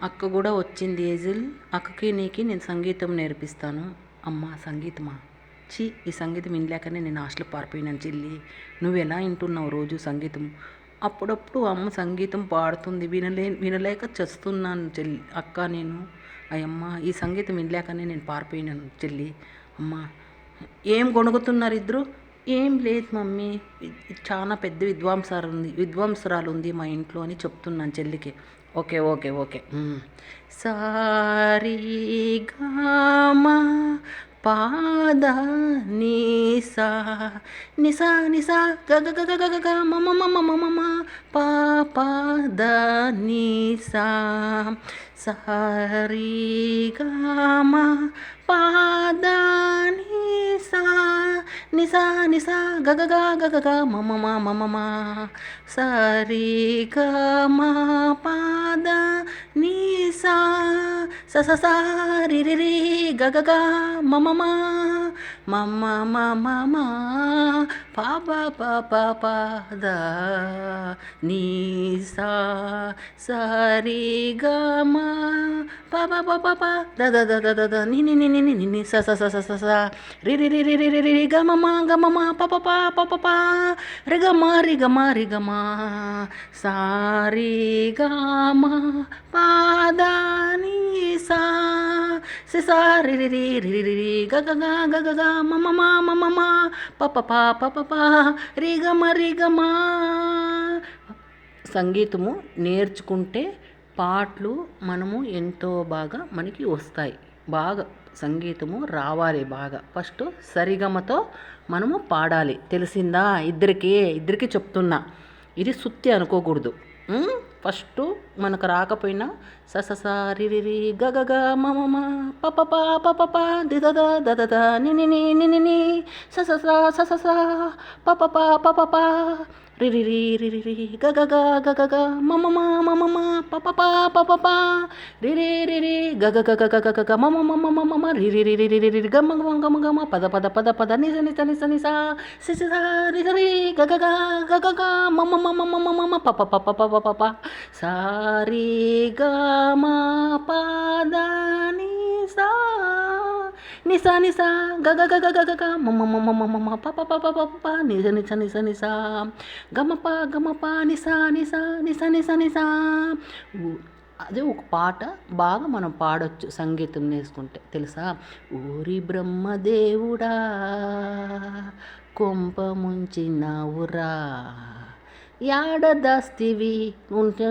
అక్క కూడా వచ్చింది ఏజిల్. అక్కకి నీకి నేను సంగీతం నేర్పిస్తాను. అమ్మ సంగీతమా? ఈ సంగీతం వినలేకనే నేను హాస్టల్ పారిపోయినాను చెల్లి. నువ్వు ఎలా వింటున్నావు రోజు సంగీతం? అప్పుడప్పుడు అమ్మ సంగీతం పాడుతుంది, వినలేక చస్తున్నాను చెల్లి. అక్క నేను అయ్యమ్మ ఈ సంగీతం వినలేకనే నేను పారిపోయినాను చెల్లి. అమ్మ ఏం గొణుగుతున్నారు ఇద్దరు? ఏం లేదు మమ్మీ, చాలా పెద్ద విద్వాంసరాలు ఉంది మా ఇంట్లో అని చెప్తున్నాను చెల్లికి. Okay okay okay. Sorry gamma పాద నిసా నిసా నిసా గగ గగ గగ గ మమ మమ మమ మమ పా పాద నిసా సారీ గామా పాద నిసా నిసా నిసా గగ గ గగ గ మమ మమ మమ సారీ గామా పాద నిసా స స సా రి రి రి గగ గ మమ మమ మమ మమ పా పా పా పా పా ద నీ సా సరి గ మ పా పా పా పా పా the the the the the the ని ని ని ని ని ని స స స స స స రి రి రి రి రి రి రి గ మ పా పా పా పా పా పా రి గ మ రి గ మ రి గ మ సా రి గ మ పా ద ని సా సి సా రి రి రి రి రి రి గ గ గ గ గ గ మ మ మ మ మ మ ప ప ప ప ప ప రి గ మ రి గ మ. సంగీతము నేర్చుకుంటే పాటలు మనము ఎంతో బాగా మనకి వస్తాయి. బాగా సంగీతము రావాలి. బాగా ఫస్ట్ సరిగమతో మనము పాడాలి. తెలిసిందా? ఇద్దరికి చెప్తున్నా, ఇది సుత్తి అనుకోకూడదు. ఫస్ట్ మనకు రాకపోయినా స స స రి రి రి గ గ గ మ మ మ ప ప ప ప ప ప the the the the the the ని ని ని ని ని ని స స స స స స ప ప ప ప ప ప రి రి రి రి రి రి గ గ గ గ గ గ మ మ మ మ మ మ ప ప ప ప ప ప రి రి రి రి గ గ గ గ గ గ గ మ మ మ మ మ మ మ రి రి రి రి రి రి గ మ గ మ గ మ గ మ పద పద పద పద ని స ని స ని స ని స సి సి స రి రి రి గ గ గ గ గ గ మ మ మ మ మ మ మ మ ప ప ప ప ప ప ప ప సా రి గ మ ప ద ని సా ని స ని స గ గ గ గ గ గ మ మ మ మ మ మ మ ప ప ప ప ప ప ని స ని స ని స ని స గమ ప ని స ని స ని స ని స ని స. అదే ఒక పాట బాగా మనం పాడొచ్చు సంగీతం నేర్చుకుంటే. తెలుసా? ఊరి బ్రహ్మదేవుడా కొంప ముంచినావురా యాడ దాస్తివి ఉంటే